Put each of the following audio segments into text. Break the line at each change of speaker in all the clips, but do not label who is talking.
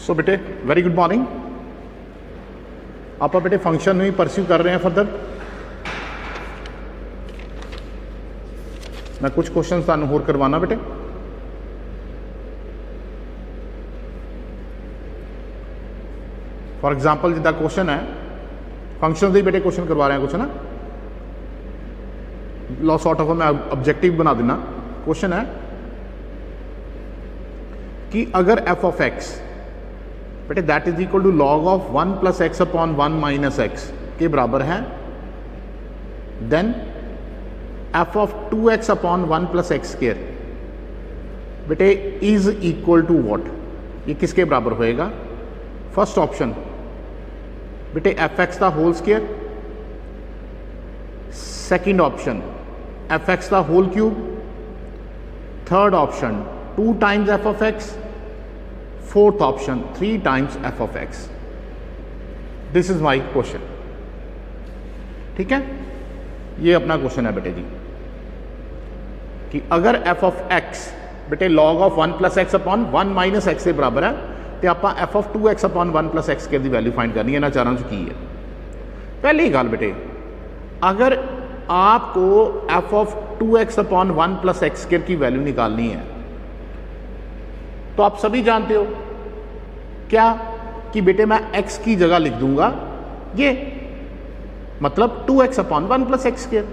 सो बेटे very good morning. आप बेटे फंक्शन में परस्यू कर रहे हैं फर्दर। मैं कुछ क्वेश्चन तुहानू होर करवाना बेटे। फॉर एग्जाम्पल जिदा क्वेश्चन है फंक्शन के बेटे क्वेश्चन करवा रहे हैं कुछ ना, लॉ सॉर्ट ऑफ मैं ऑब्जेक्टिव बना देना। क्वेश्चन है कि अगर एफ ऑफ एक्स बेटे that is equal to log of 1 plus x upon 1 minus x के बराबर है, then f of 2x upon 1 plus x square बेटे इज इक्वल टू व्हाट, ये किसके बराबर होएगा? फर्स्ट ऑप्शन बेटे एफ एक्स का whole square, second option F X का whole cube, third option 2 times F of X, fourth option 3 times F of X. This is my question. ठीक है, ये अपना क्वेश्चन है बेटे जी कि अगर एफ ऑफ एक्स बेटे log of 1 plus x upon 1 minus x के बराबर है तो आप F of 2x upon 1 plus x की वैल्यू फाइंड करनी है ना। चारों की है पहली गल बेटे, अगर आपको F of 2x upon 1 plus x की वैल्यू निकालनी है तो आप सभी जानते हो क्या कि बेटे मैं x की जगह लिख दूंगा ये, मतलब 2x upon 1 plus x square,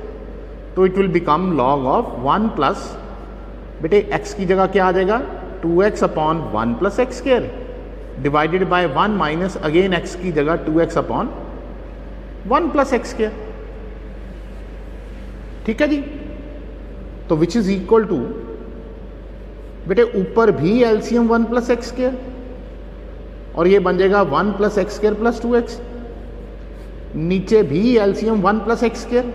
तो it will become log of 1 plus बेटे x की जगह क्या आ जाएगा 2x upon 1 plus x square divided by 1 minus again x की जगह 2x upon 1 plus x square. ठीक है जी, तो विच इज इक्वल टू बेटे ऊपर भी एलसीएम 1 प्लस एक्स स्क्वायर और ये बन जाएगा 1 plus x square plus 2x, नीचे भी एलसीएम 1 प्लस एक्स स्क्वायर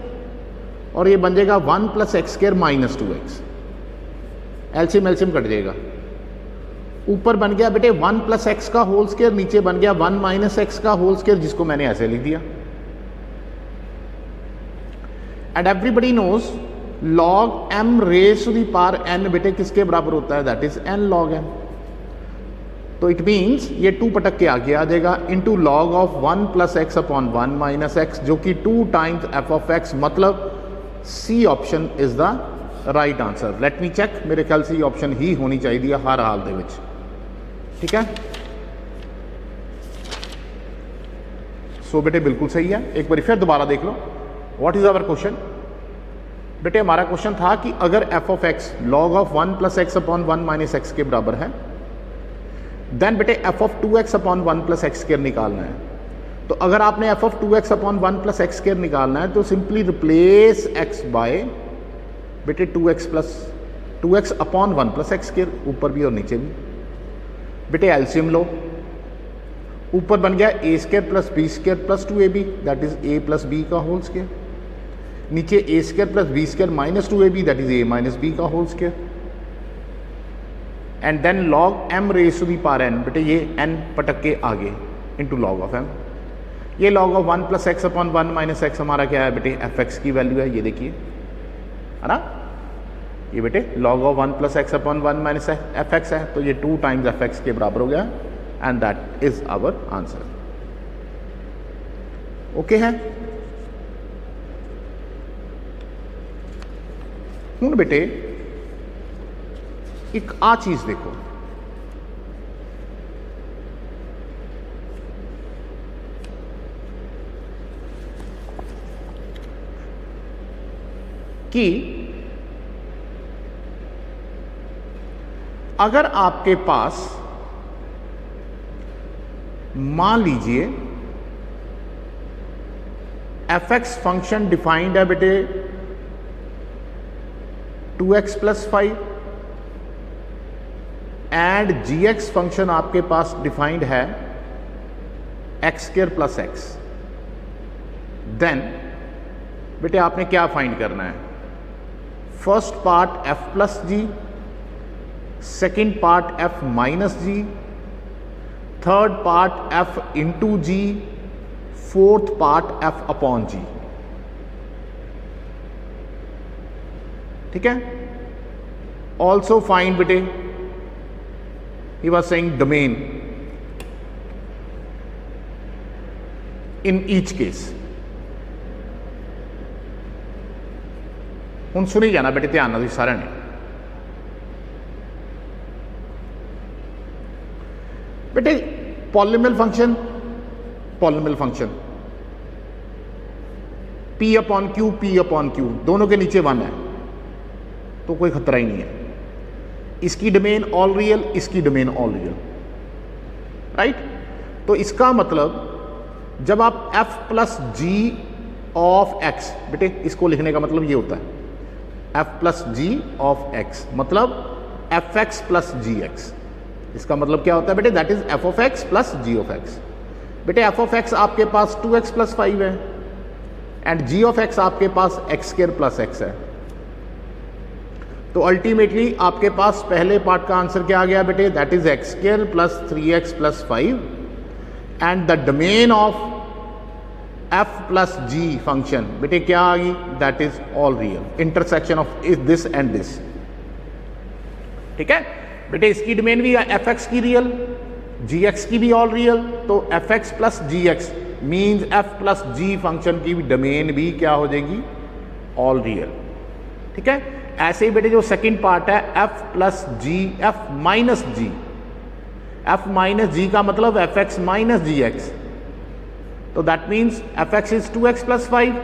और ये बन जाएगा 1 plus x square minus 2x। LCM LCM cut जाएगा, ऊपर बन गया बेटे 1 प्लस एक्स का होल स्क्वायर, नीचे बन गया 1 माइनस एक्स का होल स्क्वायर, जिसको मैंने ऐसे लिख दिया। And everybody knows log m raise to the power n बेटे किसके बराबर होता है? That is n log m। तो इट मीन्स ये 2 पटक के आगे आ जाएगा into log of 1 plus x upon 1 minus x, जो कि 2 टाइम्स एफ ऑफ एक्स, मतलब C option is the right answer. Let me check, मेरे ख्याल से ऑप्शन ही होनी चाहिए हर हाल दे विच। ठीक है, सो बेटे बिल्कुल सही है। एक बार फिर दोबारा देख लो, व्हाट इज आवर क्वेश्चन। बेटे हमारा क्वेश्चन था कि अगर f of x log of 1 plus x upon 1 minus x के बराबर है, देन बेटे f of 2x upon 1 plus x square निकालना है। तो अगर आपने F of 2x upon 1 plus x square निकालना है तो सिंपली रिप्लेस x बाय बेटे 2x upon 1 plus x square, ऊपर भी और नीचे भी। बेटे एलसीएम लो, ऊपर बन गया a square plus b square plus 2ab, that is a plus b का होल स्क्वायर, नीचे a square plus b square minus 2ab, that is a minus b का whole square, and then log m raise to the power n बेटे ये n पटक के आगे into log of m। ये log of 1 plus x upon 1 minus x हमारा क्या है बेटे एफ एक्स की वैल्यू है, ये देखिए है ना। ये बेटे log of 1 plus x upon 1 minus F x है, तो ये 2 टाइम्स एफ एक्स के बराबर हो गया and that is our answer. Okay है। हूं बेटे एक आ चीज देखो, कि अगर आपके पास मान लीजिए एफ एक्स फंक्शन डिफाइंड है बेटे 2x plus 5 and g x function आपके पास डिफाइंड है x square plus x, then बेटे आपने क्या फाइंड करना है? First part f plus g, second part f minus g, third part f into g, fourth part f upon g. ठीक है, ऑल्सो फाइंड बेटे he was saying domain in each case. ਹੁਣ ਸੁਣੀ ਜਾਣਾ ਬੇਟੇ ਧਿਆਨ ਨਾਲ ਤੁਸੀਂ ਸਾਰਿਆਂ ਨੇ। बेटे polynomial function p upon Q दोनों के नीचे 1 है तो कोई खतरा ही नहीं है। इसकी डोमेन ऑल रियल, इसकी डोमेन ऑल रियल, राइट। तो इसका मतलब जब आप f plus g of x, बेटे इसको लिखने का मतलब ये होता है f plus g of x मतलब fx प्लस gx। इसका मतलब क्या होता है बेटे, that is f of x plus g of x. बेटे एफ ऑफ एक्स आपके पास 2x प्लस 5 है एंड जी ऑफ एक्स आपके पास एक्स स्क्वायर प्लस एक्स है। तो अल्टीमेटली आपके पास पहले पार्ट का आंसर क्या आ गया बेटे, that is x square plus 3x plus 5 and the domain of f plus g function बेटे क्या आ गई, that is all real, intersection of this and this. ठीक है बेटे, इसकी डोमेन भी एफ एक्स की रियल, जी एक्स की भी ऑल रियल, तो f x plus g x means f plus g function की डोमेन भी क्या हो जाएगी, ऑल रियल। ठीक है, ऐसे ही बेटे जो सेकंड पार्ट है f plus g f minus g का मतलब f x minus g x, तो that means f x is 2x plus 5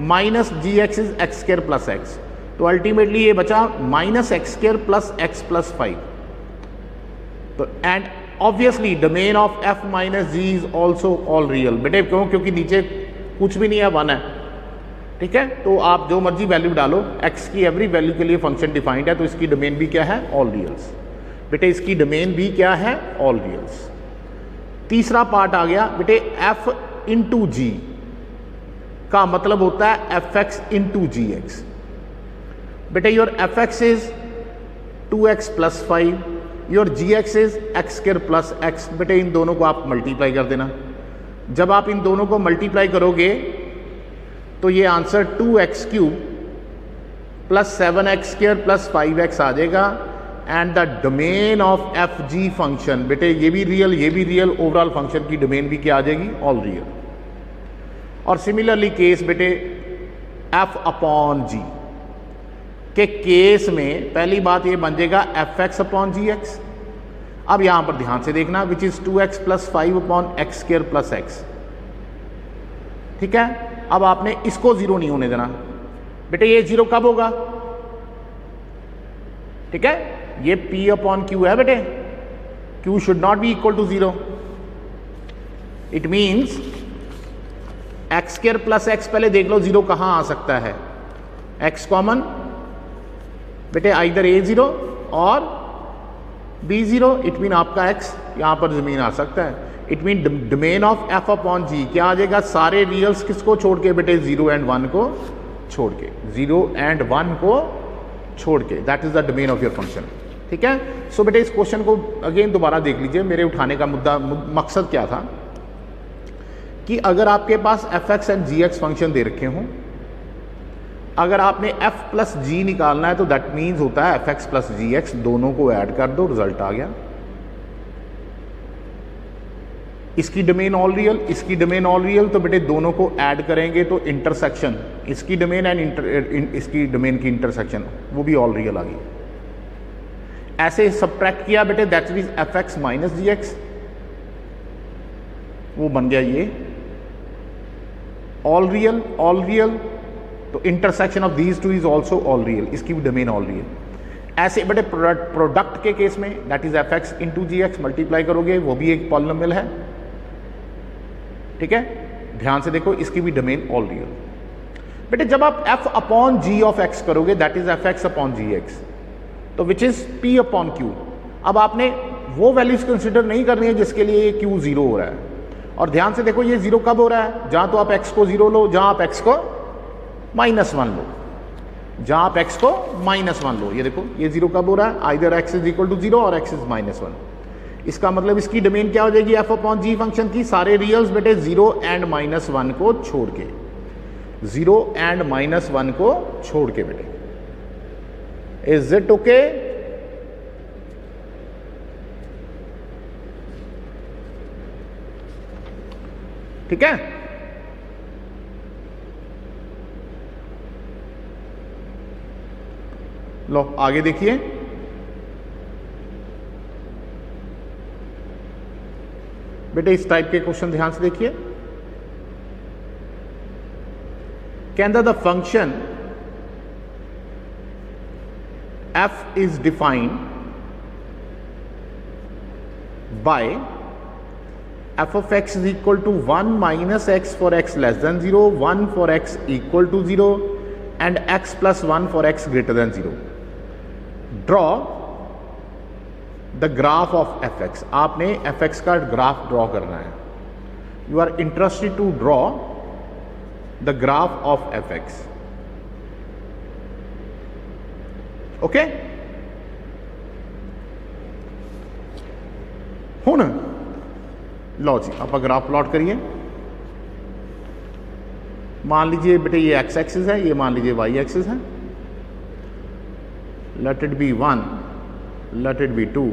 minus g x is x square plus x. तो अल्टीमेटली ये बचा minus x square plus x plus 5। तो and obviously domain of f minus g is also all real. बेटे क्यों, क्योंकि नीचे कुछ भी नहीं है, 1 है। ठीक है, तो आप जो मर्जी वैल्यू डालो, x की एवरी वैल्यू के लिए फंक्शन डिफाइंड है, तो इसकी डोमेन भी क्या है, ऑल रियल्स। बेटे इसकी डोमेन भी क्या है, ऑल रियल्स। तीसरा पार्ट आ गया बेटे f इंटू जी का मतलब होता है f x into g x. बेटे your f x is 2x plus 5, your g x is x square plus x. बेटे इन दोनों को आप मल्टीप्लाई कर देना। जब आप इन दोनों को मल्टीप्लाई करोगे तो ये answer 2x cube plus 7x square plus 5x आ जाएगा and the domain of F G function, बेटे ये भी रियल, ओवरऑल फंक्शन की डोमेन भी क्या आ जाएगी, ऑल रियल। और सिमिलरली केस बेटे एफ अपॉन जी के केस में पहली बात ये बन जाएगा F x upon g x. अब यहां पर ध्यान से देखना, which is 2x plus 5 upon x square plus x. ठीक है, अब आपने इसको जीरो नहीं होने देना। बेटे ये जीरो कब होगा, ठीक है, ये p अपॉन क्यू है बेटे, q should not be equal to 0। It means x square plus x, पहले देख लो जीरो कहां आ सकता है, x कॉमन बेटे आइदर a0 और b0। इट मीन आपका x यहां पर जमीन आ सकता है। It mean domain of f upon g क्या आ जाएगा, सारे रियल्स किसको छोड़ के बेटे, 0 एंड 1 को छोड़ के, 0 एंड 1 को छोड़ के, that is the domain of your function. ठीक है, सो बेटे इस क्वेश्चन को अगेन दोबारा देख लीजिए। मेरे उठाने का मकसद क्या था कि अगर आपके पास f x and g x function दे रखे हों, अगर आपने f प्लस जी निकालना है तो दैट मीन्स होता है f x plus g x, दोनों को ऐड कर दो, रिजल्ट आ गया। इसकी डोमेन ऑल रियल, इसकी डोमेन ऑल रियल, तो बेटे दोनों को ऐड करेंगे तो इंटरसेक्शन, इसकी डोमेन एंड इसकी डोमेन की इंटरसेक्शन वो भी ऑल रियल आ गई। ऐसे सबट्रैक्ट किया बेटे, that means f x minus g x, वो बन गया ये ऑल रियल, तो intersection of these two is also all real, इसकी भी डोमेन ऑल रियल। ऐसे बेटे प्रोडक्ट के केस में that is f x into g x multiply करोगे, वो भी एक पॉलिनोमियल है। ठीक है, ध्यान से देखो, इसकी भी डोमेन ऑल रियल। बेटे जब आप f upon g of x करोगे, that is f x upon g x, तो which is p upon q. अब आपने वो वैल्यूज कंसिडर नहीं करनी है जिसके लिए ये q 0 हो रहा है। और ध्यान से देखो ये 0 कब हो रहा है, जहां तो आप x को 0 लो, जहां आप x को -1 लो, जहां आप x को -1 लो। ये देखो ये 0 कब हो रहा है, either x is equal to 0 और x इज -1। इसका मतलब इसकी डोमेन क्या हो जाएगी, f अपॉन जी फंक्शन की, सारे रियल्स बेटे 0 एंड -1 को छोड़ के, 0 एंड -1 को छोड़ के बेटे। Is it okay? ठीक है, लो आगे देखिए, बेटे इस टाइप के क्वेश्चन ध्यान से देखिए। कहता the function f is defined by f of x is equal to 1 minus x for x less than 0, 1 for x equal to 0 and x plus 1 for x greater than 0. Draw the graph of fx. आपने fx का graph draw करना है. You are interested to draw the graph of fx. Okay हुण लो जी आप graph plot करिए। मान लीजिए बेटे ये एक्स एक्सिस है, ये मान लीजिए वाई एक्सिस है। Let it be 1, let it be 2,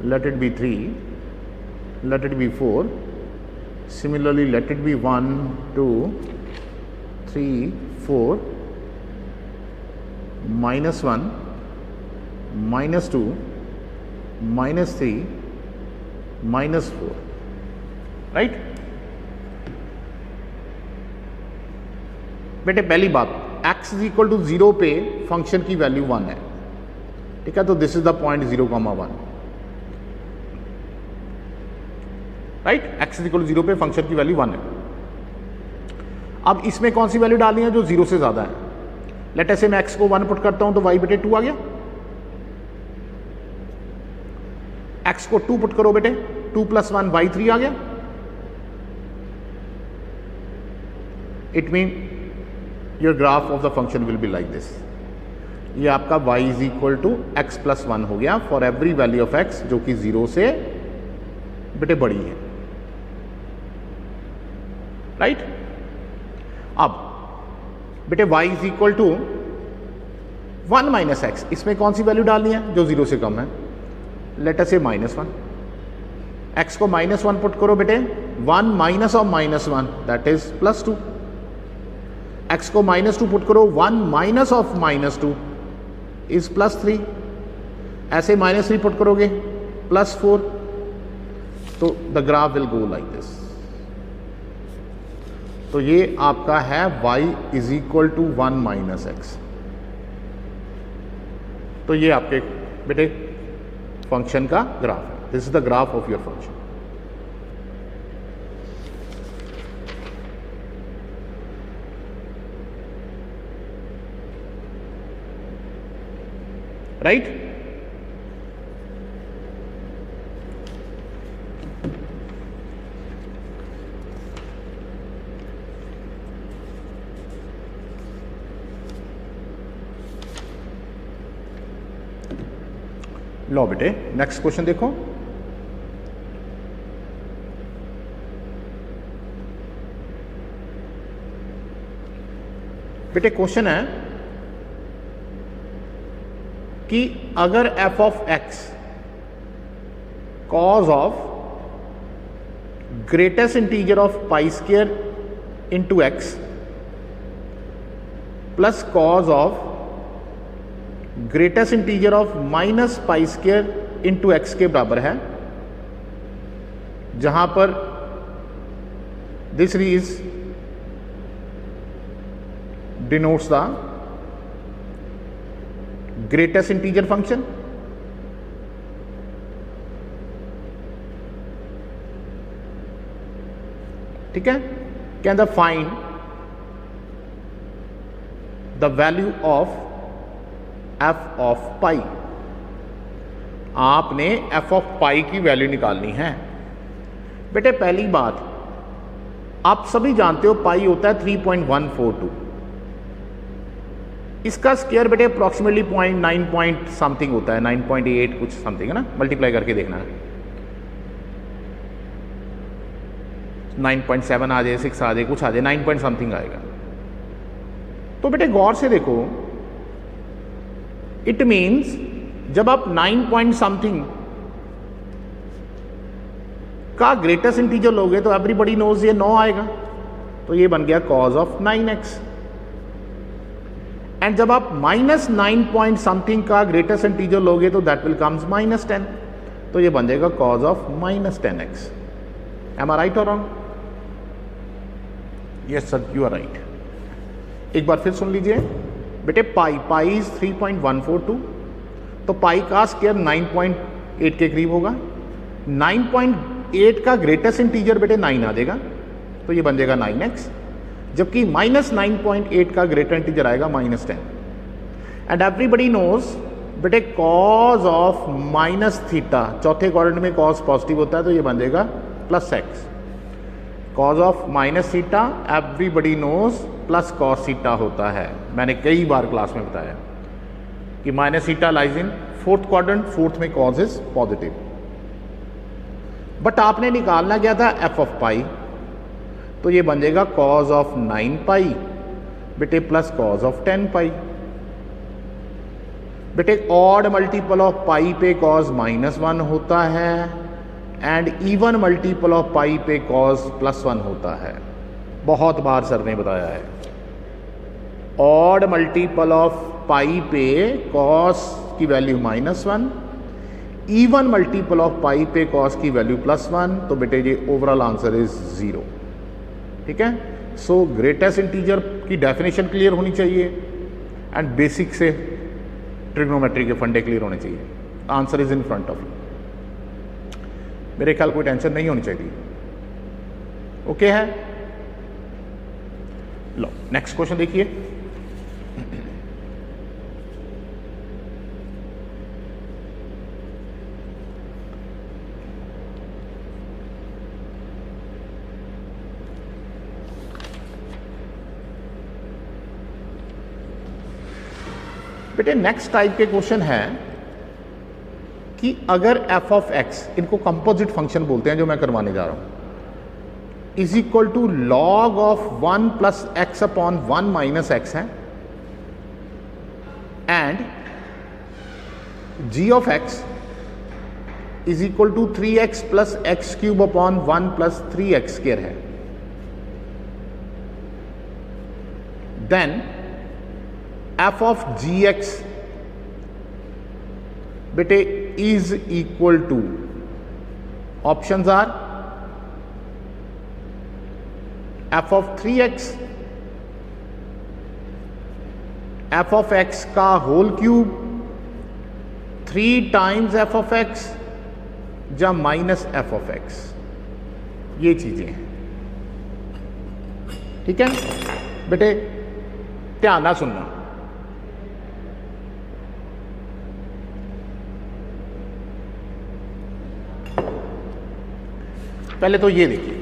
let it be 3, let it be 4, similarly let it be 1, 2, 3, 4, -1, -2, -3, -4, right. बेटे पहली बात x इज इक्वल टू 0 पे फंक्शन की वैल्यू 1 है, ठीक है। तो this is the point 0,1, right. x is equal to 0 पे फंक्शन की वैल्यू 1 है। अब इसमें कौन सी वैल्यू डालनी है जो 0 से ज्यादा है। लेट ऐसे मैं x को 1 पुट करता हूं तो y बेटे 2 आ गया। x को 2 पुट करो बेटे, 2 + 1 y 3 आ गया। It mean your graph of the function will be like this. ये आपका y is equal to x + 1 हो गया for every value of x जो कि 0 से बेटे बड़ी है, राइट। अब बेटे y is equal to 1 - x, इसमें कौन सी वैल्यू डालनी है जो 0 से कम है। लेट अस से -1, x को -1 पुट करो बेटे, 1 minus of -1 that is +2। x को -2 पुट करो, 1 माइनस ऑफ -2 इज +3। ऐसे -3 पुट करोगे +4, तो the graph will go like this. तो ये आपका है y is equal to 1 - x। तो ये आपके बेटे फंक्शन का ग्राफ है। This is the graph of your function, right. लो बेटे नेक्स्ट क्वेश्चन देखो। बेटे क्वेश्चन है कि अगर f of x cos of greatest integer of π² into x plus cos of greatest integer of -π² into x के बराबर है, जहां पर this is denotes the greatest integer function, ठीक है। कहता find the value of f of pi. आपने f of पाई की वैल्यू निकालनी है। बेटे पहली बात आप सभी जानते हो पाई होता है 3.142, इसका स्क्वायर बेटे अप्रोक्सीमेटली 0.9 पॉइंट समथिंग होता है, 9.8 कुछ समथिंग है ना, मल्टीप्लाई करके देखना है। 9.7 आ जाए, 6 आ जाए, कुछ आ जाए, 9 पॉइंट समथिंग आएगा। तो बेटे गौर से देखो, इट मीन्स जब आप 9 पॉइंट समथिंग का ग्रेटेस्ट इंटीजर लोगे तो एवरीबडी नोज ये 9 आएगा। तो ये बन गया cos of 9x। एंड जब आप माइनस 9 पॉइंट समथिंग का ग्रेटेस्ट इंटीजर लोगे तो दैट विल कम्स माइनस 10, तो ये बन जाएगा cos of minus 10x। Am I right और wrong? Yes sir, you are right. एक बार फिर सुन लीजिए बेटे, पाई इज 3.142, तो पाई का स्क्वायर 9.8 के करीब होगा। 9.8 का ग्रेटेस्ट इंटीजर बेटे 9 आ जाएगा, तो ये बन जाएगा 9x, जबकि माइनस 9.8 का ग्रेटर इंटीजर आएगा माइनस 10। एंड एवरीबडी नोज बेटे कॉज ऑफ माइनस थीटा, चौथे क्वाड्रेंट में कॉज पॉजिटिव होता है, तो ये बन जाएगा plus x। Cos of minus theta everybody knows plus cos theta होता है। मैंने कई बार क्लास में बताया कि minus theta lies in fourth quadrant, fourth में कॉज इज पॉजिटिव। बट आपने निकालना क्या था एफ ऑफ पाई, तो ये बन जाएगा कॉज ऑफ 9 पाई बेटे प्लस कॉज ऑफ 10 पाई। बेटे ऑड मल्टीपल ऑफ पाई पे कॉज -1 होता है एंड इवन मल्टीपल ऑफ पाई पे कॉज +1 होता है। बहुत बार सर ने बताया है, ऑड मल्टीपल ऑफ पाई पे कॉस की वैल्यू -1, इवन मल्टीपल ऑफ पाई पे कॉस की वैल्यू +1, तो बेटे ये ओवरऑल आंसर इज 0। ठीक है, सो ग्रेटेस्ट इंटीजर की डेफिनेशन क्लियर होनी चाहिए एंड बेसिक से ट्रिग्नोमेट्री के फंडे क्लियर होने चाहिए। Answer is in front of you, मेरे ख्याल कोई टेंशन नहीं होनी चाहिए। ओके है, लो नेक्स्ट क्वेश्चन देखिए। बेटे नेक्स्ट टाइप के क्वेश्चन है कि अगर f ऑफ x, इनको कंपोजिट फंक्शन बोलते हैं जो मैं करवाने जा रहा हूं, is equal to log of 1 plus x upon 1 minus x है, and g of x is equal to 3x plus x cube upon 1 plus 3x square है, देन f of gx बेटे is equal to, options are f of 3x, f of x का whole cube 3 times f of x या minus f of x, ये चीजें हैं। ठीक है बेटे, ध्यान ना सुनना। पहले तो ये देखिए,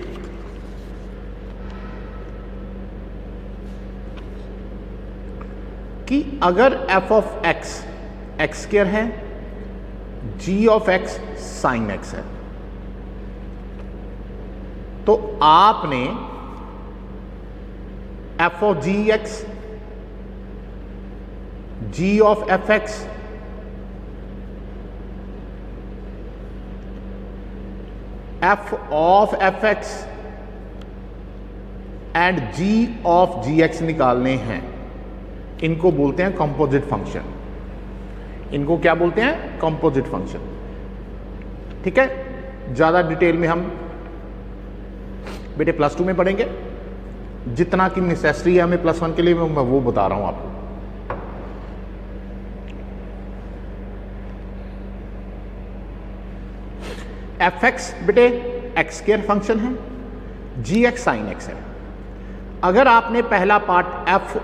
कि अगर f of x x square है, g of x sine x है, तो आपने f of gx, g of fx, f of fx and g of gx निकालने हैं। इनको बोलते हैं कंपोजिट फंक्शन। इनको क्या बोलते हैं? Composite function. ठीक है, ज्यादा डिटेल में हम बेटे +2 में पढ़ेंगे, जितना की नेसेसरी है हमें +1 के लिए मैं वो बता रहा हूं आपको। fx बेटे एक्स स्क्वायर फंक्शन है, gx साइन x है। अगर आपने पहला पार्ट f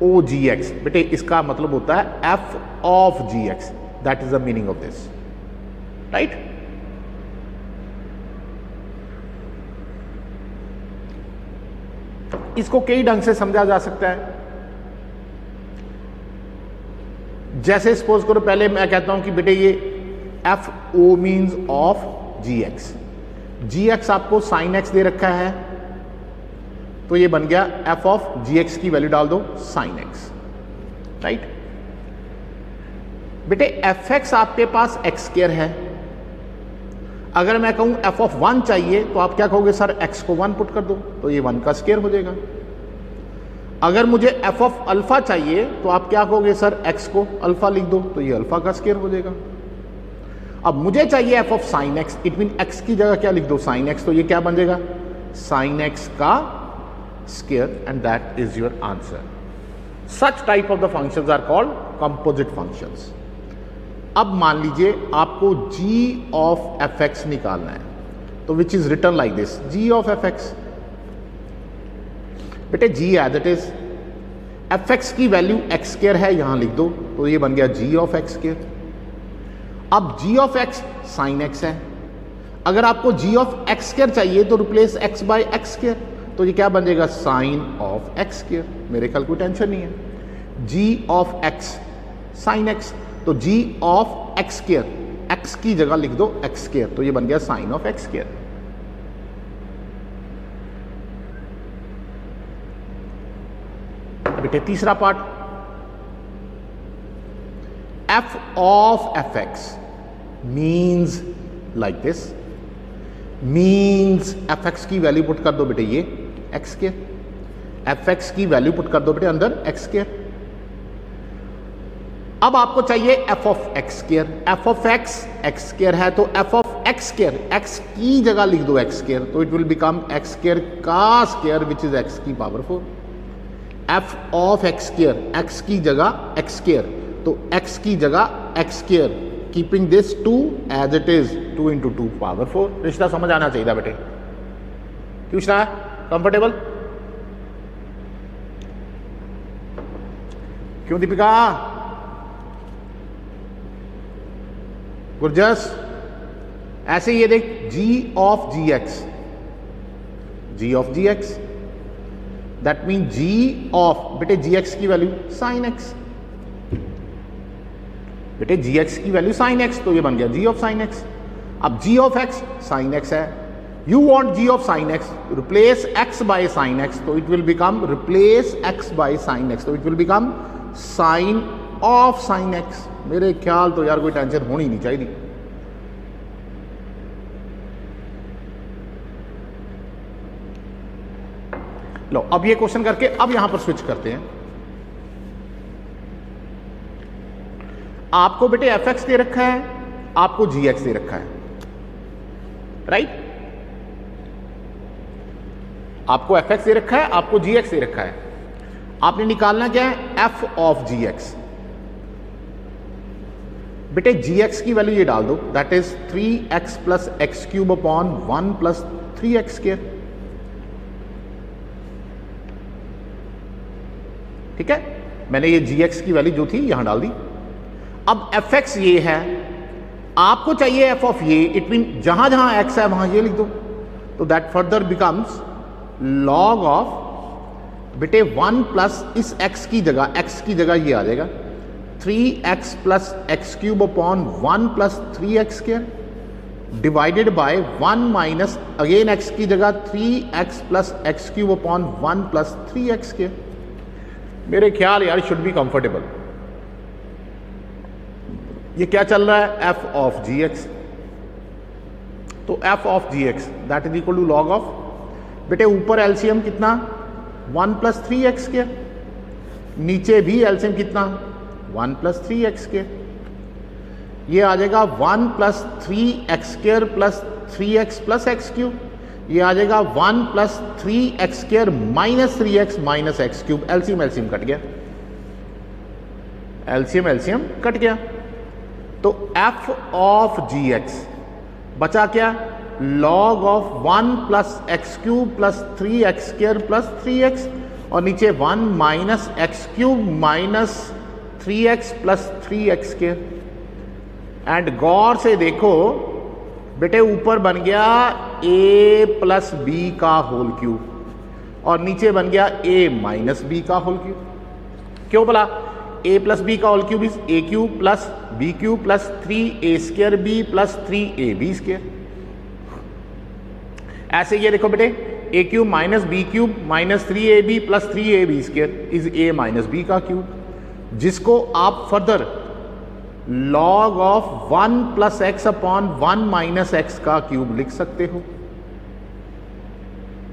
o gx, बेटे इसका मतलब होता है f of gx, that is the meaning of this, right. इसको कई ढंग से समझा जा सकता है। जैसे सपोज करो, पहले मैं कहता हूं कि बेटे ये f o means of g x, g x आपको साइन एक्स दे रखा है, तो ये बन गया एफ ऑफ जी एक्स की वैल्यू डाल दो साइन एक्स, राइट। बेटे एफ एक्स आपके पास एक्स स्क्वायर है, अगर मैं कहूं एफ ऑफ 1 चाहिए तो आप क्या कहोगे? सर एक्स को 1 पुट कर दो, तो ये 1 का स्क्वायर हो जाएगा। अगर मुझे एफ ऑफ अल्फा चाहिए तो आप क्या कहोगे, सर एक्स को अल्फा लिख दो, तो ये अल्फा का स्क्वायर हो जाएगा। अब मुझे चाहिए F of sine x, it mean x की जगह क्या लिख दो, साइन एक्स, तो ये क्या बन जाएगा, साइन एक्स का square, and that is your answer. Such type of the functions are called composite functions. अब मान लीजिए आपको g ऑफ एफ एक्स निकालना है, तो which is written like this, g of f x. बेटे g as it is, f x की value x square है, यहां लिख दो, तो ये बन गया g ऑफ एक्स स्क्वायर। अब g of x sine x है, अगर आपको g ऑफ x स्क्वायर चाहिए तो replace x by x square, तो ये क्या बन जाएगा, साइन ऑफ x स्क्वायर। मेरे ख्याल कोई टेंशन नहीं है। g of x sine x, तो g of x square, x की जगह लिख दो x स्क्वायर, तो ये बन गया साइन ऑफ x स्क्वायर। बेटे तीसरा part, f of fx means like this, means fx की वैल्यू पुट कर दो बेटे ये x के, fx की वैल्यू पुट कर दो बेटे अंदर x के। अब आपको चाहिए f of x square, f of x x square है, तो f of x square, x की जगह लिख दो x स्क्वायर, तो it will become x square का स्क्वायर विच इज x की power 4। f of x square, x की जगह x स्क्वायर, तो x की जगह x square, keeping this 2 as it is, 2 into 2 power 4। रिश्ता समझ आना चाहिए था बेटे, क्यों रहा है, कंफर्टेबल क्यों दीपिका, गुरजस, ऐसे ये देख g of g x, g of g x, that mean g of बेटे जी एक्स की वैल्यू साइन एक्स, बेटे जी एक्स की वैल्यू साइन एक्स, तो ये बन गया g ऑफ साइन एक्स। अब g of x sine x है, you want g of sine x, replace x by sine x, तो it will become replace x by sine x, तो it will become sine of sine x। मेरे ख्याल तो यार कोई tension होनी नहीं चाहिए। लो अब ये क्वेश्चन करके अब यहां पर स्विच करते हैं। आपको बेटे एफ एक्स दे रखा है, आपको जी एक्स दे रखा है, राइट, आपको एफ एक्स दे रखा है, आपको जी एक्स दे रखा है। आपने निकालना क्या है, एफ ऑफ जी एक्स। बेटे जी एक्स की वैल्यू ये डाल दो, that is 3x plus x cube upon 1 plus 3x square. ठीक है, मैंने ये जी एक्स की वैल्यू जो थी यहां डाल दी। अब एफ एक्स ये है, आपको चाहिए एफ ऑफ ये, इट मीन जहां जहां एक्स है वहां ये लिख दो, तो that further becomes log of बेटे 1 प्लस इस एक्स की जगह ये आ जाएगा 3x plus x cube upon 1 plus 3x square divided by 1 minus again x की जगह 3x plus x cube upon 1 plus 3x square. मेरे ख्याल यार शुड बी कंफर्टेबल। ये क्या चल रहा है, f ऑफ जी एक्स, तो f of g x that is equal to log of बेटे ऊपर एलसीएम कितना 1 प्लस 3x स्क्वायर, नीचे भी एलसीएम कितना 1 प्लस 3x स्क्वायर, ये आ जाएगा 1 plus 3x square plus 3x plus x cube, ये आ जाएगा 1 plus 3x square minus 3x minus x cube. LCM LCM कट गया, एलसीएम एलसीएम कट गया, तो f ऑफ जी एक्स बचा क्या, log of 1 plus x cube plus 3x square plus 3x, और नीचे 1 minus x cube minus 3x plus 3x square. And गौर से देखो बेटे ऊपर बन गया a प्लस बी का होल क्यूब और नीचे बन गया a माइनस बी का होल क्यूब। क्यों बोला, a प्लस बी का whole cube is a cube plus b cube plus 3a square b plus 3ab square. ऐसे ये देखो बेटे a cube minus b cube minus 3ab plus 3ab square is a minus b का cube, जिसको आप further log of 1 plus x upon 1 minus x का cube लिख सकते हो,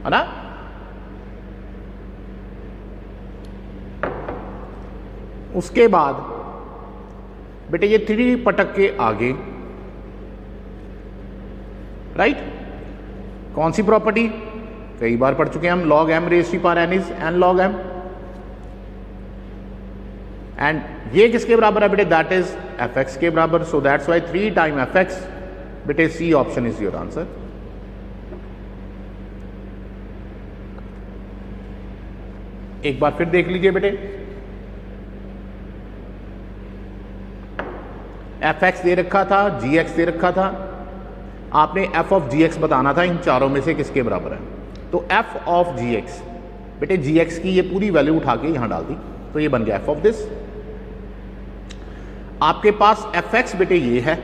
है ना। उसके बाद बेटे ये 3 पटक के आगे, राइट। कौन सी प्रॉपर्टी, कई बार पढ़ चुके हैं हम, log m raise to the power n is n log m, and ये किसके बराबर है बेटे, दैट इज fx के बराबर। So that's why 3 time fx, बेटे c option is your answer. एक बार फिर देख लीजिए बेटे, fx दे रखा था, gx दे रखा था, आपने f ऑफ gx बताना था इन चारों में से किसके बराबर है। तो f ऑफ gx, बेटे gx की ये पूरी वैल्यू उठा के यहां डाल दी, तो ये बन गया f ऑफ दिस। आपके पास fx बेटे ये है,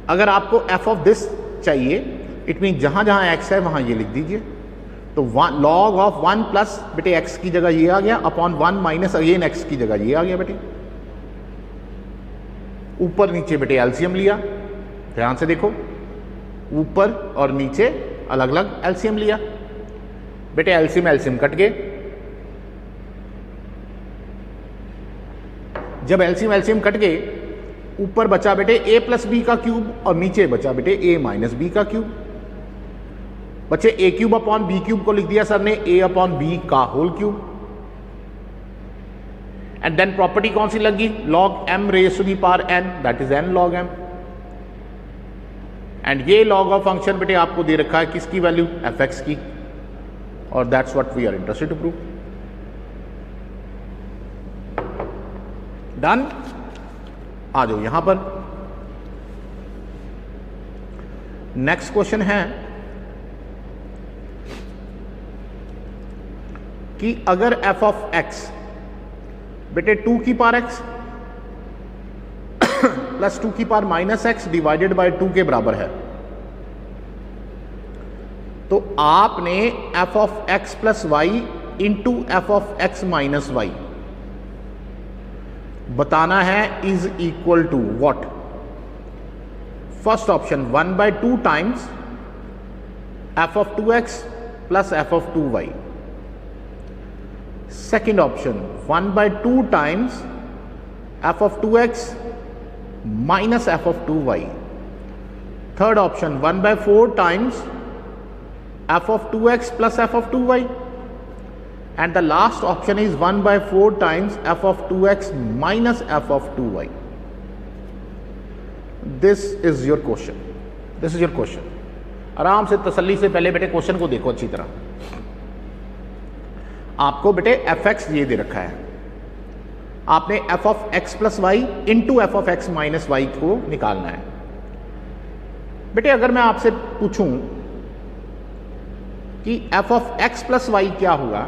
अगर आपको f ऑफ दिस चाहिए, इट मीन जहां जहां x है वहां ये लिख दीजिए। तो log ऑफ 1 प्लस बेटे x की जगह ये आ गया, अपॉन 1 माइनस अगेन x की जगह ये आ गया बेटे। ऊपर नीचे बेटे एलसीएम लिया, ध्यान से देखो, ऊपर और नीचे अलग अलग एलसीएम लिया बेटे, एलसीएम एलसीएम कट गए। जब एलसीएम एलसीएम कट गए, ऊपर बचा बेटे a प्लस बी का क्यूब और नीचे बचा बेटे a माइनस बी का क्यूब। बच्चे a cube upon b cube को लिख दिया सर ने a अपॉन बी का whole cube. And then property कौन सी लगी, log m raise to the power n, that is n log m। And ये log ऑफ फंक्शन बेटे आपको दे रखा है किसकी वैल्यू, fx की, और that's what we are interested to prove. Done. आ जाओ यहां पर, नेक्स्ट क्वेश्चन है कि अगर f ऑफ x बेटे 2 की पावर x प्लस 2 की power minus x divided by 2 के बराबर है, तो आपने f of x plus y into f of x minus y बताना है is equal to what. First option 1/2 times f of 2x plus f of 2y। Second option 1/2 times f of 2x minus f of 2y। Third option 1/4 times f of 2x plus f of 2y, and the last option is 1/4 times f of 2x minus f of 2y. This is your question. This is your question. आराम से तसल्ली से पहले बेटे question को देखो अच्छी तरह। आपको बेटे fx ये दे रखा है, आपने f of x plus y into f of x minus y को निकालना है। बेटे अगर मैं आपसे पूछूं कि f of x plus y क्या होगा,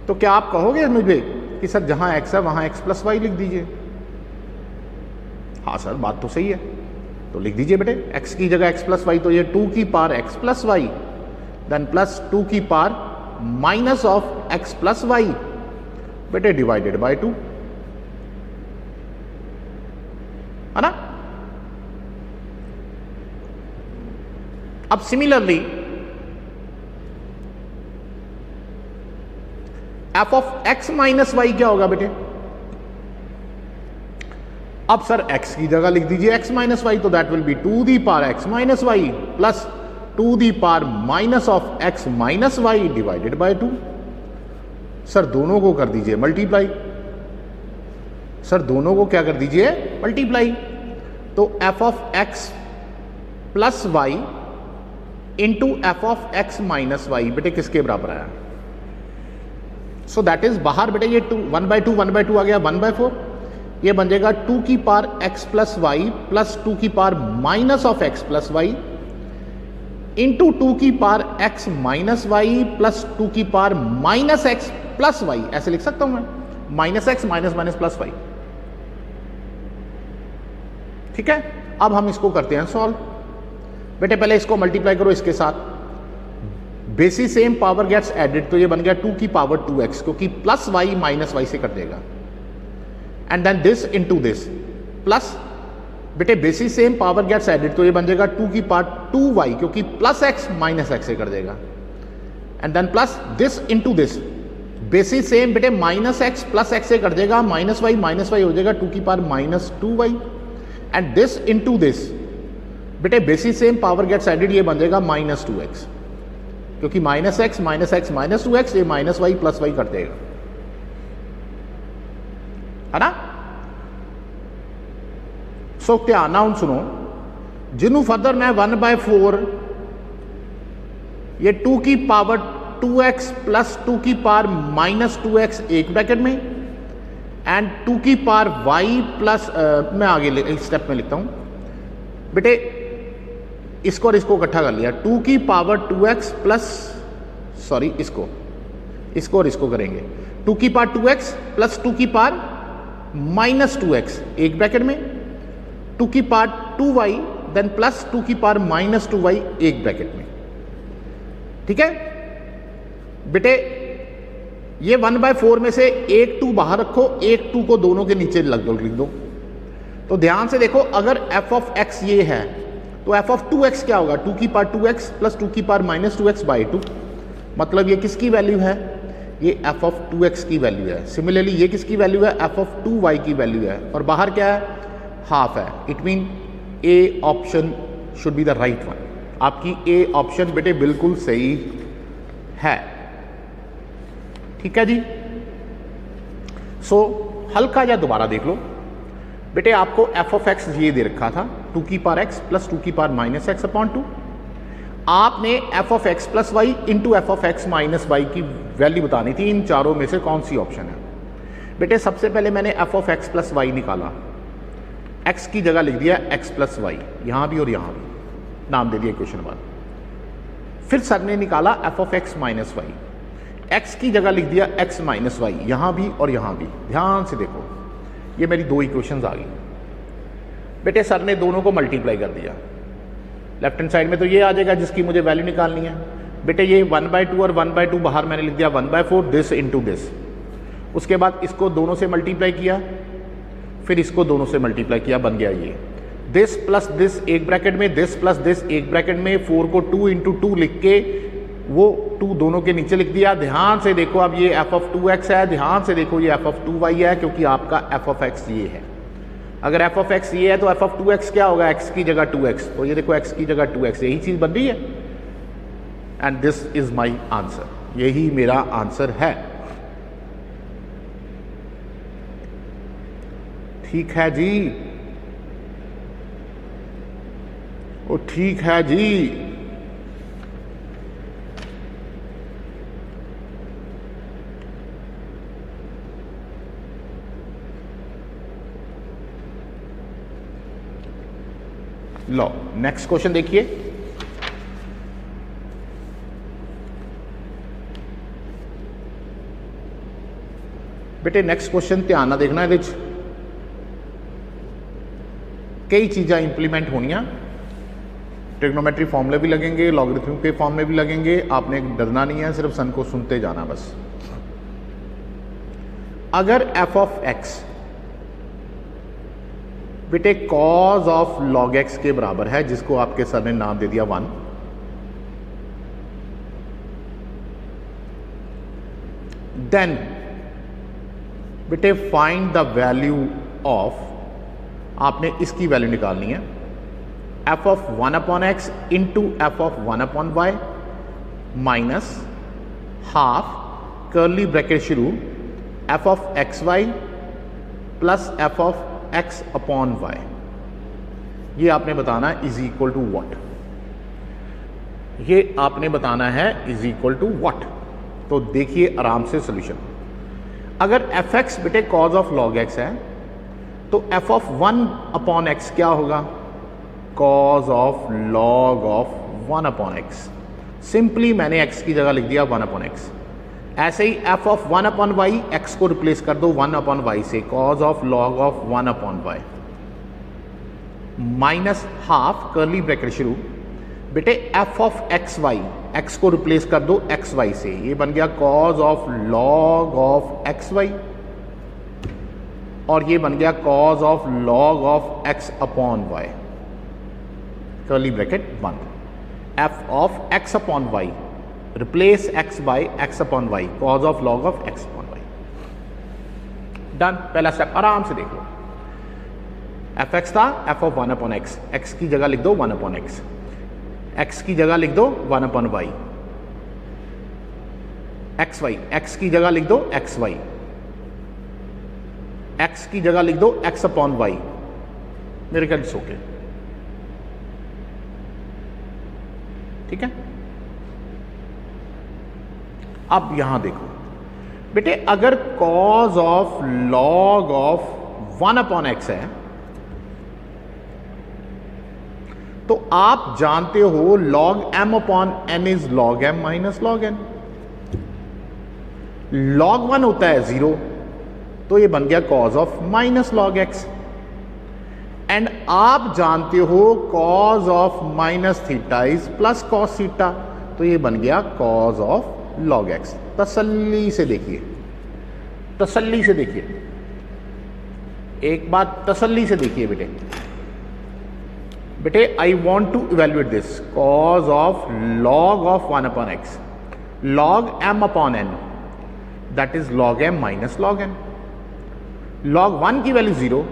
तो क्या आप कहोगे मुझे कि सर जहां x है वहां x प्लस वाई लिख दीजिए। हाँ सर बात तो सही है, तो लिख दीजिए बेटे x की जगह x प्लस वाई, तो ये 2 की power x plus y then plus 2 की power minus of x plus y बेटे डिवाइडेड बाय 2, है ना। अब similarly f of x minus y क्या होगा बेटे, अब सर x की जगह लिख दीजिए x माइनस वाई, तो that will be 2 the power x minus y plus 2 the power minus of x minus y divided by 2। Sir दोनों को कर दीजिए मल्टीप्लाई, सर दोनों को क्या कर दीजिए मल्टीप्लाई, तो f of x plus y into f of x minus y बेटे किसके बराबर आया। सो दैट इज बाहर बेटे ये 1/2 आ गया 1/4, ये बन जाएगा 2 की power x plus y plus 2 की power minus of x plus y into 2 की power x minus y plus 2 की power minus x plus y, ऐसे लिख सकता हूं मैं, minus x minus minus plus y. ठीक है, अब हम इसको करते हैं सॉल्व। बेटे पहले इसको मल्टीप्लाई करो इसके साथ, bases same power gets added, तो ये बन गया 2 की पावर 2x, क्योंकि प्लस वाई माइनस वाई से कट देगा, and then this into this plus बेटे bases same power gets added, तो ये बन जाएगा 2 की पावर 2y, क्योंकि प्लस x माइनस x से कर देगा, and then plus this into this, bases same बेटे माइनस एक्स प्लस एक्स से कट जाएगा, माइनस वाई हो जाएगा 2 की power minus 2y and this into this बेटे bases same power gets added, ये बन जाएगा माइनस 2x, क्योंकि माइनस एक्स माइनस 2x, ये minus y plus y cut जाएगा, है ना। सो ध्यान नाल सुनो, जिन्हों फर्दर मैं 1/4 ये 2 की पावर 2x प्लस 2 की पावर माइनस 2x एक ब्रैकेट में एंड 2 की पावर y प्लस मैं आगे इस स्टेप में लिखता हूं बेटे, इसको और इसको इकट्ठा कर लिया, 2 की पावर 2x प्लस सॉरी इसको और इसको करेंगे 2 की पावर 2x प्लस 2 की पावर माइनस 2x एक ब्रैकेट में, 2 की पावर 2y देन प्लस 2 की पावर माइनस 2y एक ब्रैकेट में, ठीक है बेटे। ये 1/4 में से एक 2 बाहर रखो, एक 2 को दोनों के नीचे लिख दो। तो ध्यान से देखो, अगर f ऑफ x ये है तो f ऑफ 2x क्या होगा, 2 की पावर 2x प्लस 2 की पावर माइनस 2x बाई 2, मतलब ये किसकी वैल्यू है, ये f ऑफ 2x की वैल्यू है। सिमिलरली ये किसकी वैल्यू है, f ऑफ 2y की वैल्यू है, और बाहर क्या है, हाफ है। It mean A option should be the right one. आपकी ए ऑप्शन बेटे बिल्कुल सही है, ठीक है जी। सो हल्का या दोबारा देख लो बेटे, आपको f ऑफ x ये दे रखा था 2 की पावर x प्लस 2 की पावर माइनस x अपॉन 2, आपने f of x plus y into f of x minus y की वैल्यू बतानी थी। इन चारों में से कौन सी ऑप्शन है बेटे। सबसे पहले मैंने f of x plus y निकाला, x की जगह लिख दिया x प्लस वाई, यहां भी और यहां भी नाम दे दिया क्वेश्चन बाद। फिर सर ने निकाला f of x minus y, x की जगह लिख दिया x माइनस वाई, यहां भी और यहां भी। ध्यान से देखो, ये मेरी 2 इक्वेशंस आ गई बेटे। सर ने दोनों को मल्टीप्लाई कर दिया, लेफ्ट हैंड साइड में तो ये आ जाएगा जिसकी मुझे वैल्यू निकालनी है बेटे। ये 1/2 और 1/2 बाहर मैंने लिख दिया 1/4, दिस इंटू दिस। उसके बाद इसको दोनों से मल्टीप्लाई किया, फिर इसको दोनों से मल्टीप्लाई किया, बन गया ये दिस प्लस दिस एक ब्रैकेट में, दिस प्लस दिस एक ब्रैकेट में। 4 को 2 इंटू 2 लिख के वो 2 दोनों के नीचे लिख दिया। ध्यान से देखो, अब ये f ऑफ 2x है, ध्यान से देखो ये f ऑफ 2y है, क्योंकि आपका f ऑफ x ये है। अगर f ऑफ x ये है तो f ऑफ 2x क्या होगा, x की जगह 2x, तो ये देखो x की जगह 2x, यही चीज बन रही है। And this is my answer, यही मेरा आंसर है, ठीक है जी। ओ ठीक है जी। लो नेक्स्ट क्वेश्चन देखिए बेटे। नेक्स्ट क्वेश्चन ध्यान ना देखना, ये कई चीज़ें इंप्लीमेंट होनिया, ट्रिग्नोमेट्री फॉर्मूले भी लगेंगे, लॉगरिथम के फॉर्म में भी लगेंगे। आपने डरना नहीं है, सिर्फ सन को सुनते जाना बस। अगर f ऑफ x बेटे कॉज ऑफ लॉग x के बराबर है, जिसको आपके सर ने नाम दे दिया 1, देन बेटे फाइंड द वैल्यू ऑफ, आपने इसकी वैल्यू निकालनी है, f of 1/x into f of 1/y minus half curly bracket शुरू f of xy plus f of x upon y। ये आपने बताना है इज इक्वल टू व्हाट, ये आपने बताना है इज इक्वल टू व्हाट। तो देखिए आराम से सॉल्यूशन। अगर fx बेटे कॉज ऑफ लॉग x है तो f ऑफ 1/x क्या होगा, cause of log of 1/x। Simply मैंने x की जगह लिख दिया 1/x। ऐसे ही f ऑफ 1/y, x को रिप्लेस कर दो 1/y से, cause of log of 1/y minus half curly bracket शुरू बेटे f ऑफ xy, x को रिप्लेस कर दो xy से, ये बन गया cos of log of xy, और ये बन गया cos of log of x upon y, curly bracket बंद। f of x upon y replace x by x upon y, cos of log of x upon y. Done, पहला step आराम से देख लो। एफ एक्स था f of 1 upon x, x की जगह लिख दो 1 अपॉन एक्स, एक्स की जगह लिख दो 1 upon y, x y, x की जगह लिख दो एक्स वाई, एक्स की जगह लिख दो एक्स अपॉन वाई। मेरे ख्याल से ओके, ठीक है। अब यहां देखो बेटे, अगर cause of log of 1 upon x है तो आप जानते हो log m upon n is log m minus log n। Log 1 होता है 0, तो ये बन गया cos of minus log x। And आप जानते हो cause of minus theta is plus cos theta, तो ये बन गया कॉज ऑफ लॉग x। तसल्ली से देखिए, तसल्ली से देखिए, एक बात तसल्ली से देखिए बेटे। बेटे I want to evaluate this cos of log of 1 upon x, log m upon n, that is log m minus log n। Log 1 की वैल्यू 0,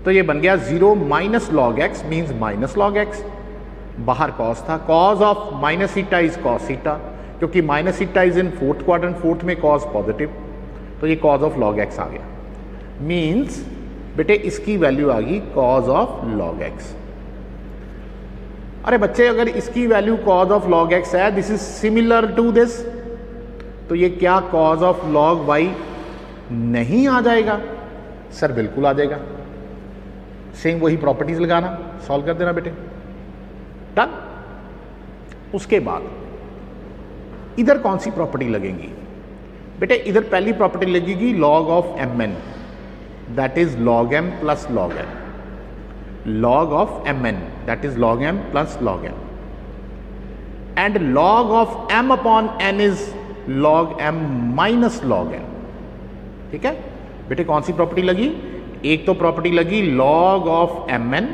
तो ये बन गया 0 minus log x means minus log x। बाहर cos था, cos of minus theta is cos theta, क्योंकि minus theta is in fourth quadrant, fourth में cos positive, तो ये कॉज ऑफ लॉग x आ गया। मीन्स बेटे इसकी वैल्यू आ गई कॉज ऑफ लॉग x। अरे बच्चे अगर इसकी value cos of log x है, this is similar to this, तो ये क्या कॉज ऑफ लॉग y नहीं आ जाएगा? सर बिल्कुल आ जाएगा। सेम वही प्रॉपर्टीज लगाना, सॉल्व कर देना बेटे। डन। उसके बाद इधर कौन सी प्रॉपर्टी लगेगी बेटे? इधर पहली प्रॉपर्टी लगेगी log of mn, that is log m plus log n, log of mn that is log m plus log n, and log of m upon n is log m minus log n। ठीक है बेटे, कौन सी property लगी? एक तो property लगी log of mn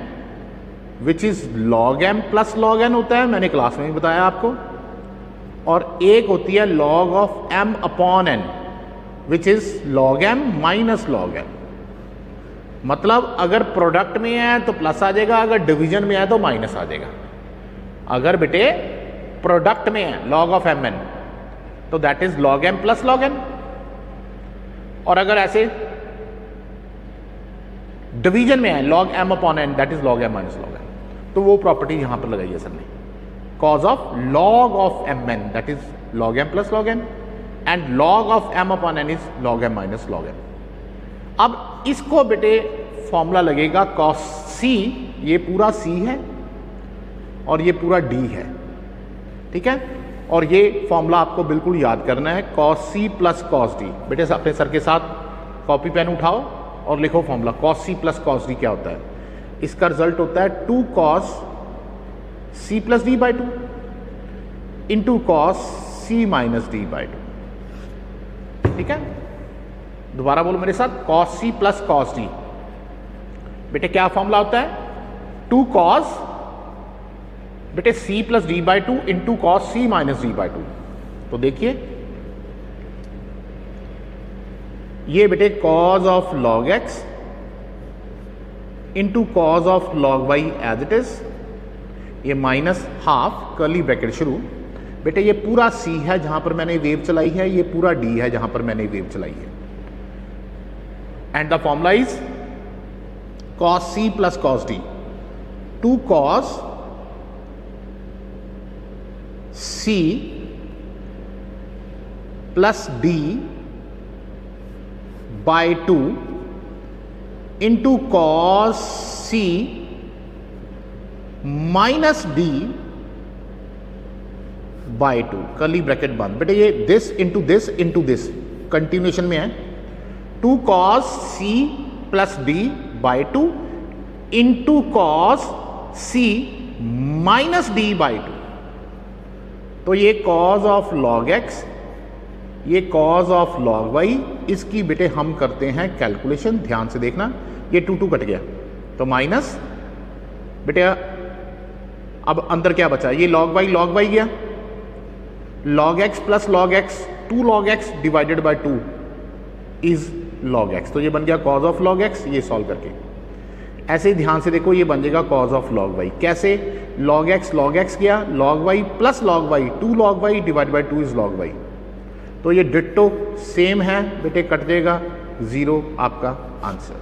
which is log m plus log n होता है, मैंने क्लास में भी बताया आपको, और एक होती है log of m upon n which is log m minus log n। मतलब अगर प्रोडक्ट में है तो प्लस आ जाएगा, अगर डिवीजन में है तो माइनस आ जाएगा। अगर बेटे प्रोडक्ट में है लॉग ऑफ एम एन, तो that is log m plus log n, और अगर ऐसे डिवीजन में है log m upon n, that is log m minus log n. तो वो प्रॉपर्टी यहां पर लगाई है सर ने, cos of log of m n that is log m plus log n, and log of m upon n is log m minus log n. अब इसको बेटे फॉर्मूला लगेगा कॉस सी, ये पूरा सी है और ये पूरा डी है, ठीक है, और ये फॉर्मूला आपको बिल्कुल याद करना है, cos c plus cos d. बेटे अपने सर के साथ कॉपी पेन उठाओ और लिखो formula, cos c plus cos d क्या होता है? इसका रिजल्ट होता है 2 cos c plus d by 2 into cos c minus d by 2। ठीक है, दोबारा बोलो मेरे साथ, cos c plus cos d. बेटे क्या फॉर्मूला होता है? 2 कॉस बेटे c plus d by 2 into cos c minus d by 2। तो देखिए ये बेटे cos of log x into cos of log y as it is, ये माइनस हाफ कर्ली ब्रैकेट शुरू। बेटे ये पूरा सी है जहां पर मैंने वेव चलाई है, ये पूरा डी है जहां पर मैंने वेव चलाई है, and the formula is cos c plus cos d, 2 cos c plus d by 2 into cos c minus d by 2, curly bracket बंद। बेटे ये दिस इंटू दिस कंटिन्यूएशन में है, 2 cos c plus d by 2 into cos c minus d by 2। तो ये cos of log x, ये cos of log y, इसकी बेटे हम करते हैं कैलकुलेशन, ध्यान से देखना, ये 2 कट गया तो माइनस, बेटे अब अंदर क्या बचा? ये log y गया, log x plus log x, 2 log x divided by 2 is log x, तो ये बन गया कॉज ऑफ लॉग एक्स। ये सॉल्व करके ऐसे ही ध्यान से देखो, ये बन जाएगा कॉज ऑफ लॉग वाई। कैसे? लॉग एक्स गया, log y plus log y, 2 log y divide by 2 is log y. तो ये डिट्टो सेम है बेटे, कट जाएगा, 0 आपका आंसर।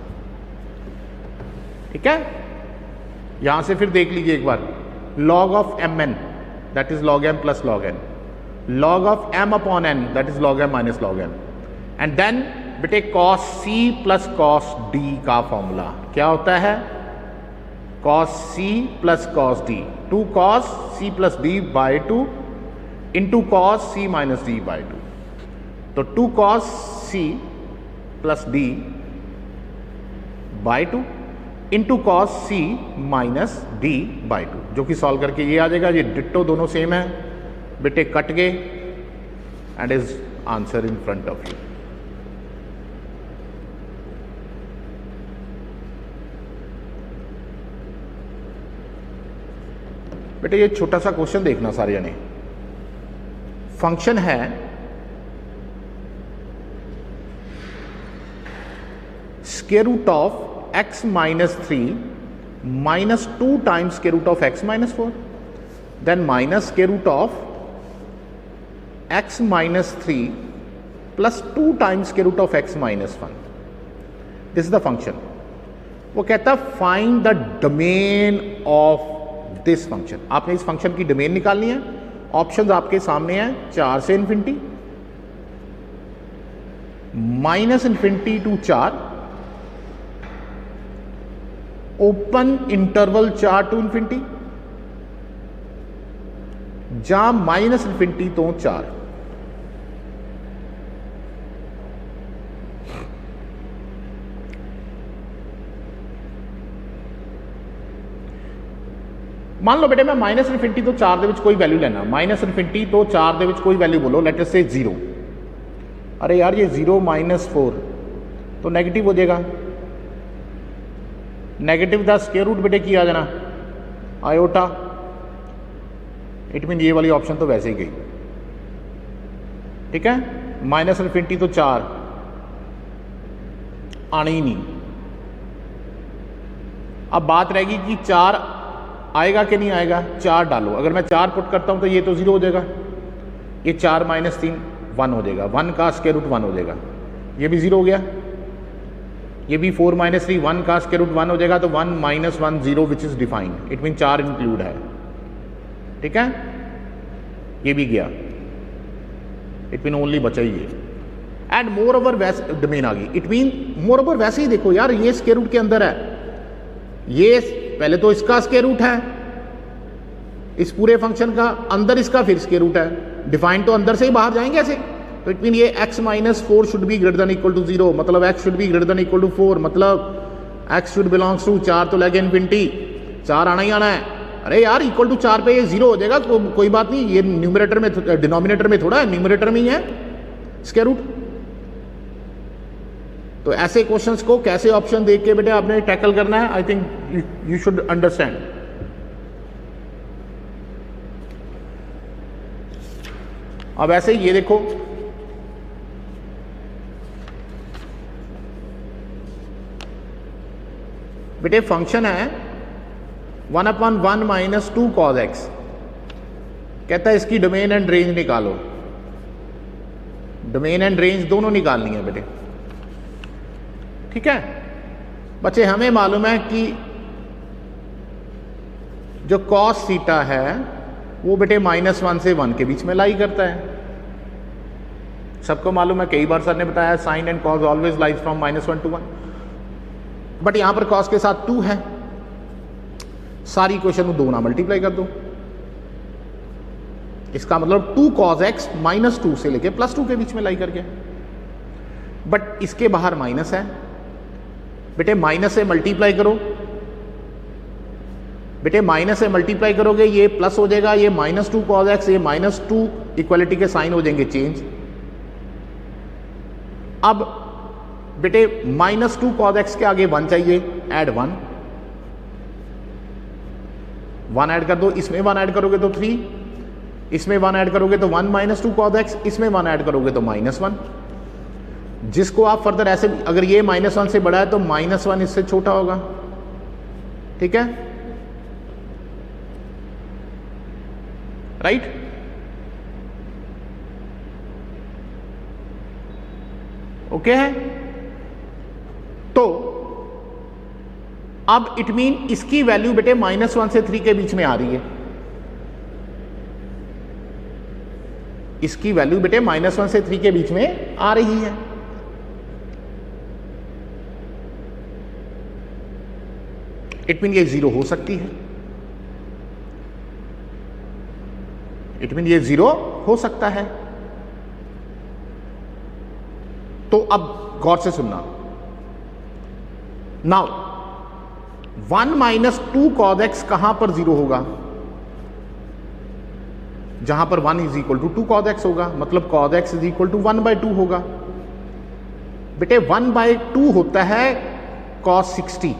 ठीक है, यहां से फिर देख लीजिए एक बार, log of m n that is log m plus log n, log of m upon n that is log m minus log m, and then बेटे cos c plus cos d का फॉर्मूला क्या होता है? Cos c plus cos d, 2 cos c plus d by 2 into cos c minus d by 2। तो 2 cos c plus d by 2 into cos c minus d by 2, जो कि solve करके ये आ जाएगा। ये डिट्टो दोनों सेम है बेटे, कट गए and is answer in front of you. बेटे ये छोटा सा क्वेश्चन देखना सारे जने, फंक्शन है square root of x minus 3 minus 2 times square root of x minus 4, then minus square root of x minus 3 plus 2 times square root of x minus 1। This is the function. वो कहता है find the domain of this function. आपने इस function की domain निकालनी है। Options आपके सामने हैं, 4 से infinity, minus infinity to 4, open interval 4 to infinity, जा माइनस इन्फिनिटी तो 4। मान लो बेटे मैं माइनस इन्फिनिटी तो 4 ਦੇ ਵਿੱਚ कोई वैल्यू लेना, माइनस इन्फिनिटी तो 4 ਦੇ ਵਿੱਚ कोई वैल्यू बोलो, लेट अस से 0। अरे यार ये 0 माइनस 4 तो नेगेटिव हो जाएगा, नेगेटिव का स्क्वायर रूट बेटे की आ जाना आयोटा, इट मीन ये वाली ऑप्शन तो वैसे ही गई। ठीक है, माइनस इन्फिनिटी तो 4 आनी ही नहीं। अब बात रहेगी कि 4 आएगा कि नहीं आएगा। 4 डालो, अगर मैं 4 पुट करता हूं तो ये तो 0 हो जाएगा, ये 4 माइनस 3 1 हो जाएगा, 1 का स्क्वायर रूट 1 हो जाएगा, ये भी 0 हो गया। ये भी 4 माइनस 3 1 का स्क्वायर रूट 1 हो जाएगा, तो 1 minus 1 0 which is defined, it mean 4 include है। ठीक है, ये भी गया, इट मीन ओनली बचा ही ये। एंड मोर ओवर वैसे डोमेन आ गई, इट मीन मोर ओवर वैसे ही देखो यार, ये स्क्वायर रूट के अंदर है, ये पहले तो इसका स्क्वायर रूट है, इस पूरे फंक्शन का अंदर इसका फिर स्क्वायर रूट है, डिफाइन तो अंदर से ही बाहर जाएंगे ऐसे। तो इट मीन ये x minus 4 should be greater than equal to 0, मतलब x should be greater than equal to 4, मतलब x शुड बिलोंग्स टू 4 तो लेके इन्फिनिटी, 4 आना ही आना है। अरे यार इक्वल टू 4 पे ये 0 हो जाएगा, तो कोई बात नहीं, ये न्यूमरेटर में डिनोमिनेटर में थोड़ा है, न्यूमरेटर में ही है स्क्वायर रूट। तो ऐसे क्वेश्चंस को कैसे ऑप्शन देख के बेटे आपने टैकल करना है, I think you should understand. अब ऐसे ये देखो, बेटे फंक्शन है 1/1 माइनस 2 कॉज एक्स, कहता है इसकी डोमेन एंड रेंज निकालो। डोमेन एंड रेंज दोनों निकालनी है बेटे। ठीक है बच्चे, हमें मालूम है कि जो कॉस थीटा है वो बेटे -1 से 1 के बीच में लाई करता है, सबको मालूम है, कई बार सर ने बताया sine and cos always lies from -1 to 1। But यहां पर कॉस के साथ 2 है, सारी इक्वेशन को 2 ना मल्टीप्लाई कर दो, इसका मतलब 2 cos x -2 से लेके +2 के बीच में लाई करके। बट इसके बाहर माइनस है बेटे, माइनस से मल्टीप्लाई करो बेटे, माइनस से मल्टीप्लाई करोगे ये प्लस हो जाएगा, ये -2 cos x, ये -2 इक्वलिटी के साइन हो जाएंगे चेंज। अब बेटे -2 cos x के आगे 1 चाहिए, ऐड 1 ऐड कर दो, इसमें 1 ऐड करोगे तो 3, इसमें 1 ऐड करोगे तो 1 माइनस 2 cos x, इसमें 1 ऐड करोगे तो -1, जिसको आप फर्दर ऐसे, अगर ये -1 से बड़ा है तो -1 इससे छोटा होगा। ठीक है, राइट? ओके है। तो अब इट मीन इसकी वैल्यू बेटे -1 से 3 के बीच में आ रही है। इसकी वैल्यू बेटे -1 से 3 के बीच में आ रही है। इट मीन ये 0 हो सकती है। इट मीन ये 0 हो सकता है। तो अब गौर से सुनना। नाउ 1 माइनस 2 cos x कहां पर 0 होगा? जहां पर 1 is equal to 2 cos x होगा, मतलब cos x is equal to 1/2 होगा। बेटे 1/2 होता है cos 60,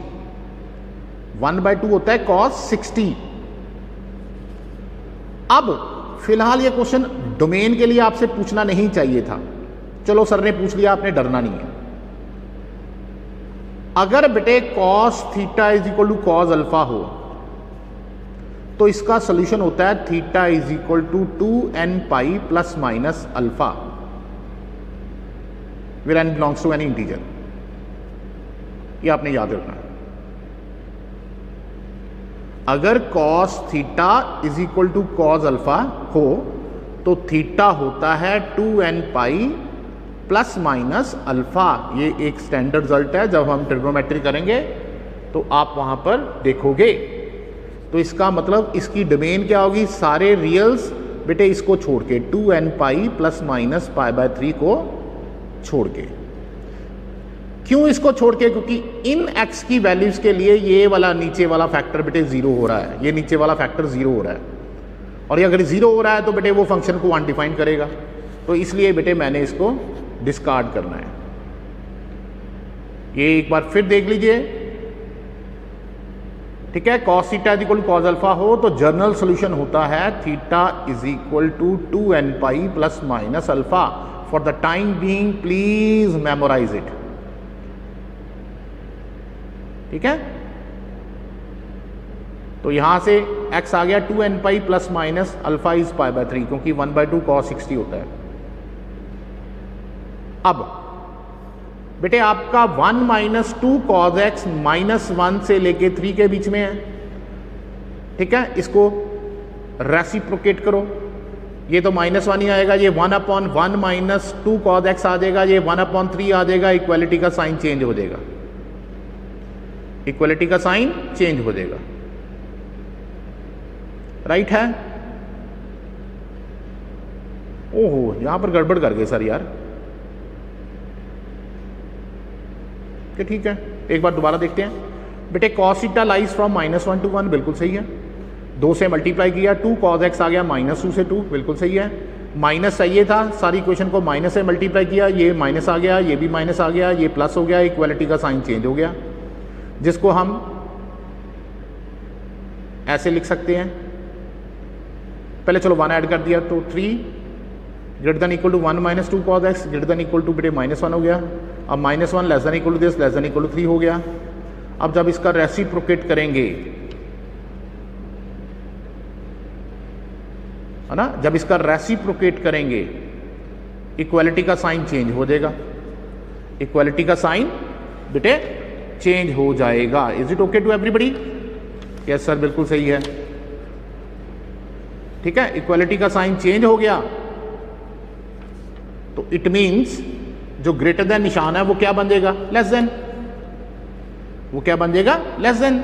1/2 होता है cos 60। अब फिलहाल ये क्वेश्चन डोमेन के लिए आपसे पूछना नहीं चाहिए था, चलो सर ने पूछ लिया, आपने डरना नहीं है। अगर बेटे cos theta is equal to cos alpha हो तो इसका सोल्यूशन होता है theta is equal to 2n pi plus minus alpha where n belongs to any integer. ये आपने याद रखना है। अगर cos theta is equal to cos alpha हो तो थीटा होता है 2n pi plus minus alpha. ये एक स्टैंडर्ड रिजल्ट है, जब हम ट्रिग्नोमेट्री करेंगे तो आप वहां पर देखोगे। तो इसका मतलब इसकी डोमेन क्या होगी? सारे रियल्स बेटे इसको छोड़ के 2n पाई प्लस माइनस π/3 को छोड़ के। क्यों इसको छोड़ के? क्योंकि इन x की वैल्यूज के लिए ये वाला नीचे वाला फैक्टर बेटे 0 हो रहा है, ये नीचे वाला फैक्टर 0 हो रहा है, और ये अगर 0 हो रहा है तो बेटे वो फंक्शन को अनडिफाइन करेगा। तो इसलिए बेटे मैंने इसको डिस्कार्ड करना है। ये एक बार फिर देख लीजिए, ठीक है। cos theta is equal to cos alpha हो तो जर्नल सॉल्यूशन होता है theta is equal to 2n pi plus minus alpha. For the time being please memorise it, ठीक है। तो यहां से x आ गया 2n pi plus minus alpha is π/3, क्योंकि 1/2 cos 60 होता है। अब बेटे आपका 1 माइनस 2 cos x -1 से लेके 3 के बीच में है, ठीक है। इसको रेसिप्रोकेट करो, ये तो -1 ही आएगा, ये 1/1 माइनस 2 cos x आ जाएगा, ये 1/3 आ जाएगा। इक्वालिटी का साइन चेंज हो जाएगा, इक्वालिटी का साइन चेंज हो जाएगा, राइट है। ओहो, यहां पर गड़बड़ कर गए सर यार। ठीक है, एक बार दोबारा देखते हैं। बेटे cos theta lies from -1 to 1, बिल्कुल सही है। 2 से मल्टीप्लाई किया, 2 cos x आ गया -2 से 2, बिल्कुल सही है। माइनस चाहिए था, सारी इक्वेशन को माइनस से मल्टीप्लाई किया, ये माइनस आ गया, ये भी माइनस आ गया, ये प्लस हो गया, इक्वालिटी का साइन चेंज हो गया, जिसको हम ऐसे लिख सकते हैं। पहले चलो 1 ऐड कर दिया तो 3 greater than equal to 1 minus 2 cos x greater than equal to बेटे -1 हो गया। अब -1 less than equal to this less than equal to 3 हो गया। अब जब इसका रेसिप्रोकेट करेंगे, है ना, जब इसका रेसिप्रोकेट करेंगे इक्वालिटी का साइन चेंज हो जाएगा, इक्वालिटी का साइन बेटे चेंज हो जाएगा। Is it okay to everybody? Yes sir, बिल्कुल सही है, ठीक है। इक्वालिटी का साइन चेंज हो गया तो इट मीन्स जो ग्रेटर देन निशान है वो क्या बन जाएगा? Less than. वो क्या बन जाएगा? Less than.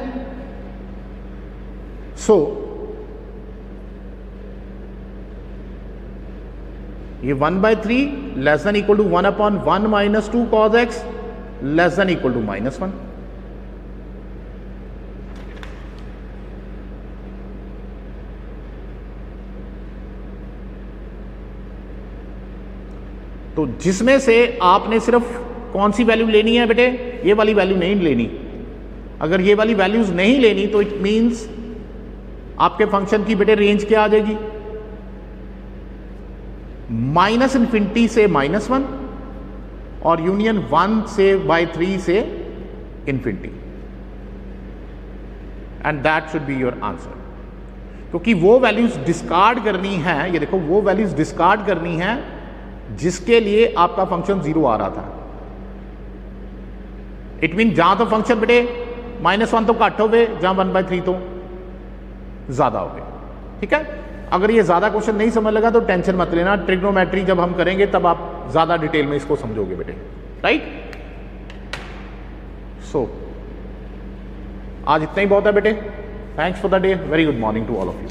सो ये 1/3 less than equal to 1/1 minus 2 cos x less than equal to -1। तो जिसमें से आपने सिर्फ कौन सी वैल्यू लेनी है बेटे? ये वाली वैल्यू नहीं लेनी। अगर ये वाली वैल्यूज नहीं लेनी तो इट मींस आपके फंक्शन की बेटे रेंज क्या आ जाएगी? माइनस इन्फिनिटी से -1 और यूनियन 1 से बाय 3 से infinity, and that should be your answer. क्योंकि वो वैल्यूज डिस्कार्ड करनी है, ये देखो वो वैल्यूज डिस्कार्ड करनी है जिसके लिए आपका फंक्शन 0 आ रहा था। इट मीन जहां तो फंक्शन बेटे -1 तो घट हो गए, जहां 1/3 तो ज्यादा हो गए। ठीक है, अगर ये ज्यादा क्वेश्चन नहीं समझ लगा तो टेंशन मत लेना, ट्रिग्नोमेट्री जब हम करेंगे तब आप ज्यादा डिटेल में इसको समझोगे बेटे। राइट, सो आज इतना ही बहुत है बेटे। Thanks for the day, very good morning to all of you.